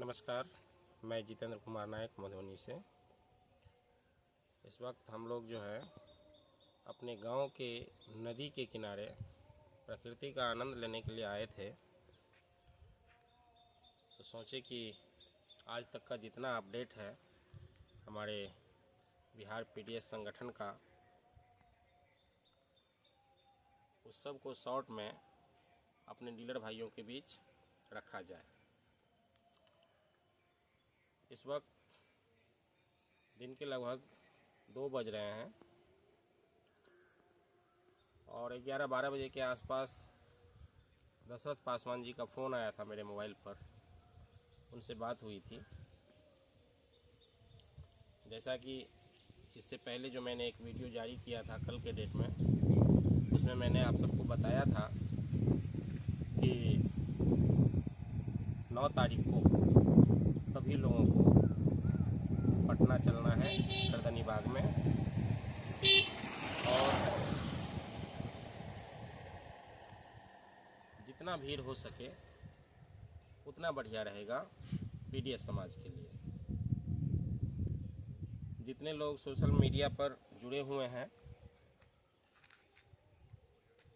नमस्कार, मैं जितेंद्र कुमार नायक मधुबनी से। इस वक्त हम लोग जो है अपने गांव के नदी के किनारे प्रकृति का आनंद लेने के लिए आए थे। तो सोचे कि आज तक का जितना अपडेट है हमारे बिहार पीडीएस संगठन का, उस सब को शॉर्ट में अपने डीलर भाइयों के बीच रखा जाए। इस वक्त दिन के लगभग 2 बज रहे हैं और 11-12 बजे के आसपास दशरथ पासवान जी का फ़ोन आया था मेरे मोबाइल पर। उनसे बात हुई थी। जैसा कि इससे पहले जो मैंने एक वीडियो जारी किया था कल के डेट में, उसमें मैंने आप सबको बताया था कि 9 तारीख को सभी लोगों को पटना चलना है गर्दनी बाग में, और जितना भीड़ हो सके उतना बढ़िया रहेगा पीडीएस समाज के लिए। जितने लोग सोशल मीडिया पर जुड़े हुए हैं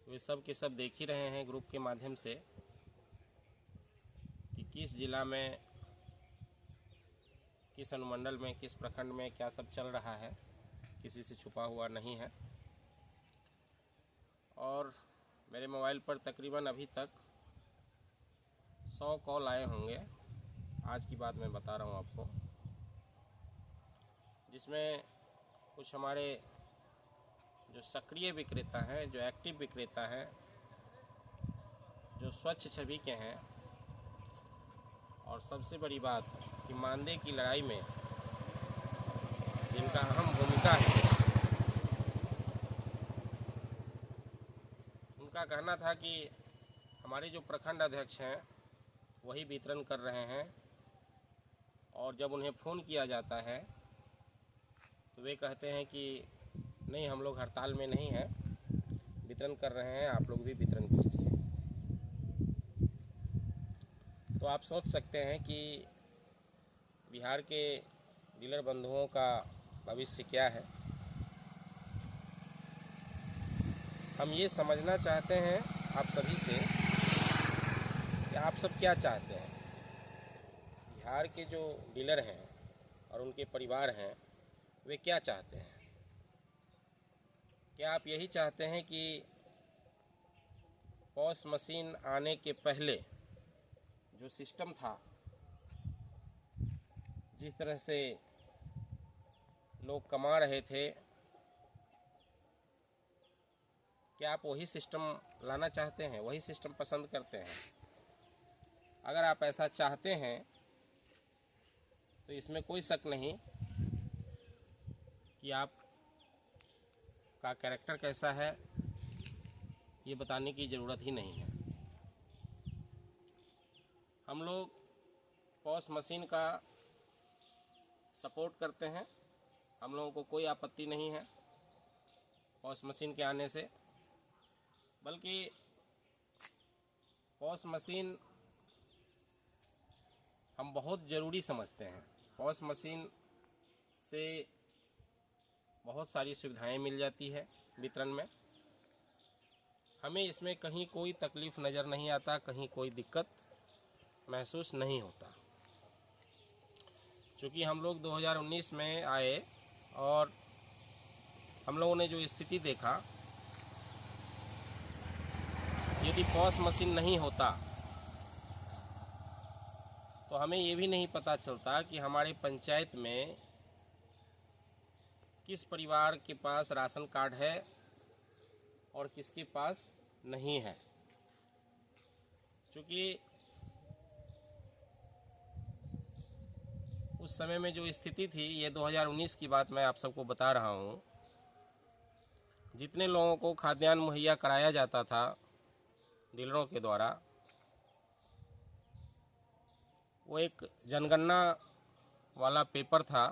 वे सब के सब देख ही रहे हैं ग्रुप के माध्यम से कि किस जिला में, किस अनुमंडल में, किस प्रखंड में क्या सब चल रहा है। किसी से छुपा हुआ नहीं है। और मेरे मोबाइल पर तकरीबन अभी तक 100 कॉल आए होंगे। आज की बात मैं बता रहा हूँ आपको, जिसमें कुछ हमारे जो सक्रिय विक्रेता हैं, जो एक्टिव विक्रेता हैं, जो स्वच्छ छवि के हैं, और सबसे बड़ी बात कि मानदेय की लड़ाई में जिनका अहम भूमिका है, उनका कहना था कि हमारे जो प्रखंड अध्यक्ष हैं वही वितरण कर रहे हैं, और जब उन्हें फ़ोन किया जाता है तो वे कहते हैं कि नहीं, हम लोग हड़ताल में नहीं हैं, वितरण कर रहे हैं, आप लोग भी वितरण कीजिए। तो आप सोच सकते हैं कि बिहार के डीलर बंधुओं का भविष्य क्या है। हम ये समझना चाहते हैं आप सभी से कि आप सब क्या चाहते हैं। बिहार के जो डीलर हैं और उनके परिवार हैं वे क्या चाहते हैं। क्या आप यही चाहते हैं कि पॉस मशीन आने के पहले जो सिस्टम था, जिस तरह से लोग कमा रहे थे, क्या आप वही सिस्टम लाना चाहते हैं, वही सिस्टम पसंद करते हैं? अगर आप ऐसा चाहते हैं तो इसमें कोई शक नहीं कि आप का कैरेक्टर कैसा है ये बताने की ज़रूरत ही नहीं है। हम लोग पॉस मशीन का सपोर्ट करते हैं। हम लोगों को कोई आपत्ति नहीं है पॉस मशीन के आने से, बल्कि पॉस मशीन हम बहुत ज़रूरी समझते हैं। पॉस मशीन से बहुत सारी सुविधाएं मिल जाती है वितरण में। हमें इसमें कहीं कोई तकलीफ़ नज़र नहीं आता, कहीं कोई दिक्कत महसूस नहीं होता। चूँकि हम लोग 2019 में आए और हम लोगों ने जो स्थिति देखा, यदि पॉस मशीन नहीं होता तो हमें ये भी नहीं पता चलता कि हमारे पंचायत में किस परिवार के पास राशन कार्ड है और किसके पास नहीं है। क्योंकि उस समय में जो स्थिति थी, ये 2019 की बात मैं आप सबको बता रहा हूँ, जितने लोगों को खाद्यान्न मुहैया कराया जाता था डीलरों के द्वारा, वो एक जनगणना वाला पेपर था,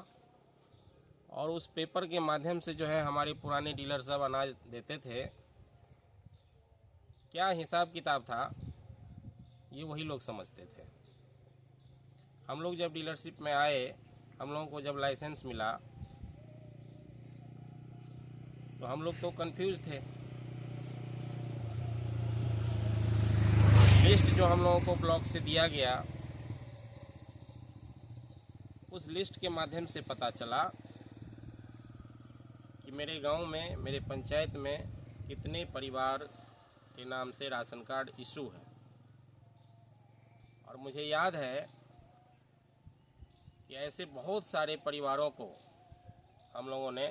और उस पेपर के माध्यम से जो है हमारे पुराने डीलर सब अनाज देते थे। क्या हिसाब किताब था ये वही लोग समझते थे। हम लोग जब डीलरशिप में आए, हम लोगों को जब लाइसेंस मिला तो हम लोग तो कंफ्यूज थे। लिस्ट जो हम लोगों को ब्लॉक से दिया गया, उस लिस्ट के माध्यम से पता चला कि मेरे गांव में, मेरे पंचायत में कितने परिवार के नाम से राशन कार्ड इशू है। और मुझे याद है कि ऐसे बहुत सारे परिवारों को हम लोगों ने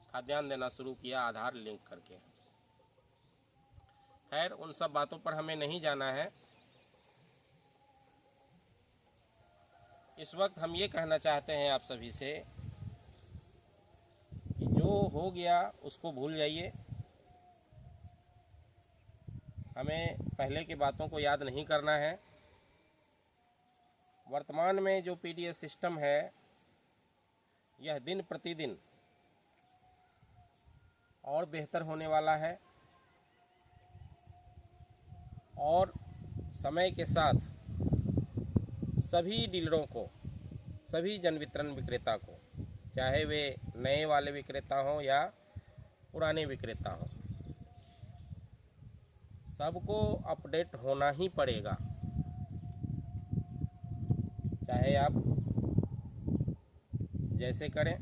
खाद्यान्न देना शुरू किया आधार लिंक करके। खैर, उन सब बातों पर हमें नहीं जाना है। इस वक्त हम ये कहना चाहते हैं आप सभी से कि जो हो गया उसको भूल जाइए। हमें पहले की बातों को याद नहीं करना है। वर्तमान में जो पीडीएस सिस्टम है, यह दिन प्रतिदिन और बेहतर होने वाला है और समय के साथ सभी डीलरों को, सभी जन वितरण विक्रेता को, चाहे वे नए वाले विक्रेता हों या पुराने विक्रेता हों, सबको अपडेट होना ही पड़ेगा। चाहे आप जैसे करें,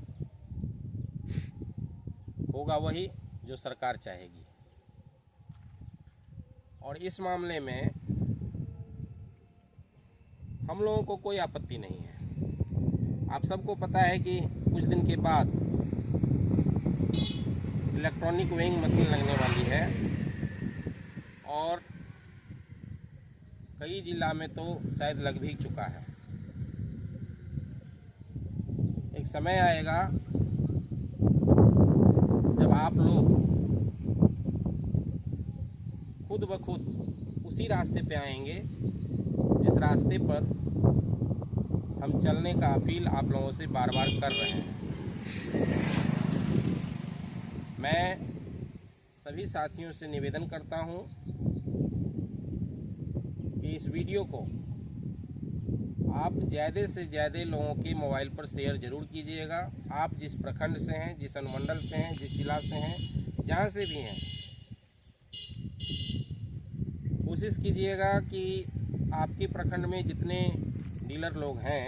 होगा वही जो सरकार चाहेगी। और इस मामले में हम लोगों को कोई आपत्ति नहीं है। आप सबको पता है कि कुछ दिन के बाद इलेक्ट्रॉनिक वेइंग मशीन लगने वाली है और कई जिला में तो शायद लग भी चुका है। एक समय आएगा जब आप लोग खुद ब खुद उसी रास्ते पे आएंगे जिस रास्ते पर हम चलने का अपील आप लोगों से बार बार कर रहे हैं। मैं सभी साथियों से निवेदन करता हूं कि इस वीडियो को आप ज़्यादा से ज़्यादा लोगों के मोबाइल पर शेयर ज़रूर कीजिएगा। आप जिस प्रखंड से हैं, जिस अनुमंडल से हैं, जिस जिला से हैं, जहाँ से भी हैं, कोशिश कीजिएगा कि आपके प्रखंड में जितने डीलर लोग हैं,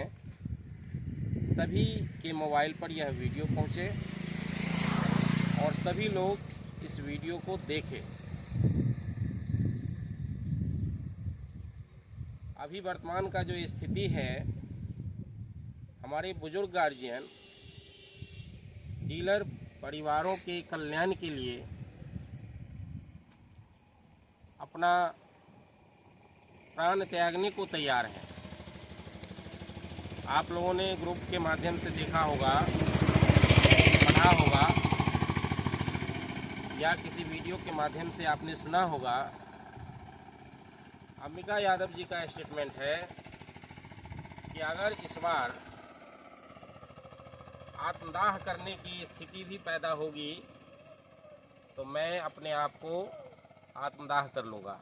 सभी के मोबाइल पर यह वीडियो पहुँचे और सभी लोग इस वीडियो को देखें। अभी वर्तमान का जो स्थिति है, हमारे बुजुर्ग गार्जियन डीलर परिवारों के कल्याण के लिए अपना प्राण त्यागने को तैयार हैं। आप लोगों ने ग्रुप के माध्यम से देखा होगा, पढ़ा होगा या किसी वीडियो के माध्यम से आपने सुना होगा। अंबिका यादव जी का स्टेटमेंट है कि अगर इस बार आत्मदाह करने की स्थिति भी पैदा होगी तो मैं अपने आप को आत्मदाह कर लूँगा।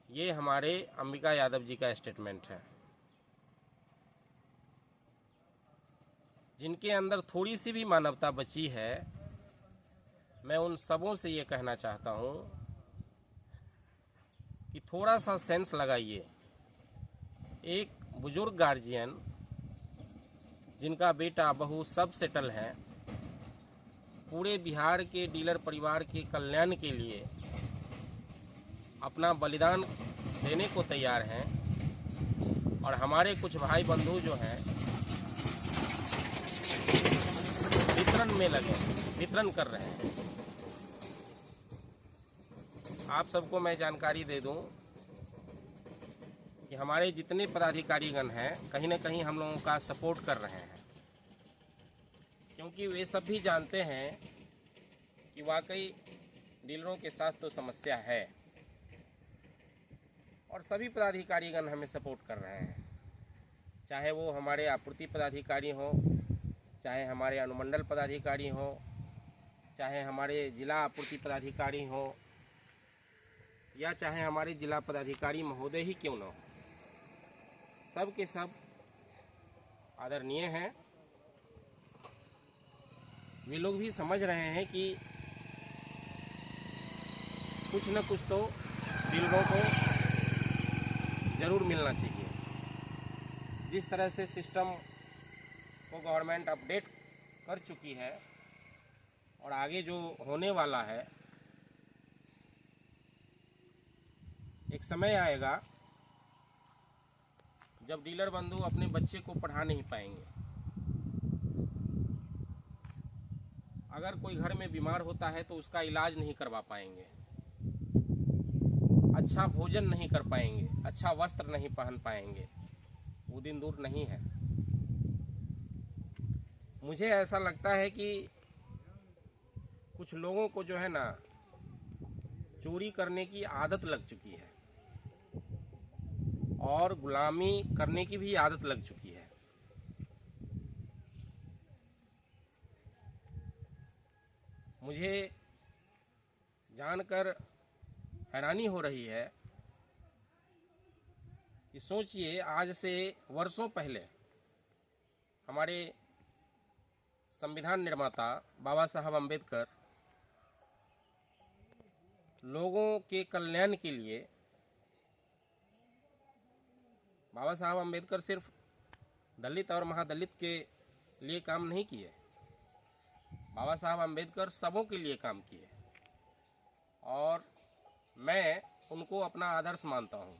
ये हमारे अंबिका यादव जी का स्टेटमेंट है। जिनके अंदर थोड़ी सी भी मानवता बची है, मैं उन सबों से ये कहना चाहता हूँ कि थोड़ा सा सेंस लगाइए। एक बुजुर्ग गार्जियन जिनका बेटा बहू सब सेटल है, पूरे बिहार के डीलर परिवार के कल्याण के लिए अपना बलिदान देने को तैयार हैं और हमारे कुछ भाई बंधु जो हैं वितरण में लगे, वितरण कर रहे हैं। आप सबको मैं जानकारी दे दूं कि हमारे जितने पदाधिकारीगण हैं कहीं ना कहीं हम लोगों का सपोर्ट कर रहे हैं, क्योंकि वे सब भी जानते हैं कि वाकई डीलरों के साथ तो समस्या है और सभी पदाधिकारीगण हमें सपोर्ट कर रहे हैं। चाहे वो हमारे आपूर्ति पदाधिकारी हों, चाहे हमारे अनुमंडल पदाधिकारी हों, चाहे हमारे जिला आपूर्ति पदाधिकारी हों या चाहे हमारे जिला पदाधिकारी महोदय ही क्यों न हो। सब के सब आदरणीय हैं। वे लोग भी समझ रहे हैं कि कुछ न कुछ तो डीलरों को ज़रूर मिलना चाहिए। जिस तरह से सिस्टम को गवर्नमेंट अपडेट कर चुकी है और आगे जो होने वाला है, एक समय आएगा जब डीलर बंधु अपने बच्चे को पढ़ा नहीं पाएंगे। अगर कोई घर में बीमार होता है तो उसका इलाज नहीं करवा पाएंगे, अच्छा भोजन नहीं कर पाएंगे, अच्छा वस्त्र नहीं पहन पाएंगे। वो दिन दूर नहीं है। मुझे ऐसा लगता है कि कुछ लोगों को जो है ना, चोरी करने की आदत लग चुकी है और गुलामी करने की भी आदत लग चुकी है। मुझे जानकर हैरानी हो रही है कि सोचिए, आज से वर्षों पहले हमारे संविधान निर्माता बाबा साहब अम्बेडकर लोगों के कल्याण के लिए, बाबा साहब अम्बेडकर सिर्फ दलित और महादलित के लिए काम नहीं किए। बाबा साहब अम्बेडकर सबों के लिए काम किए और मैं उनको अपना आदर्श मानता हूँ।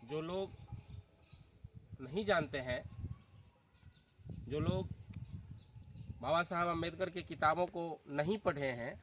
जो लोग नहीं जानते हैं, जो लोग बाबा साहब अम्बेडकर की किताबों को नहीं पढ़े हैं,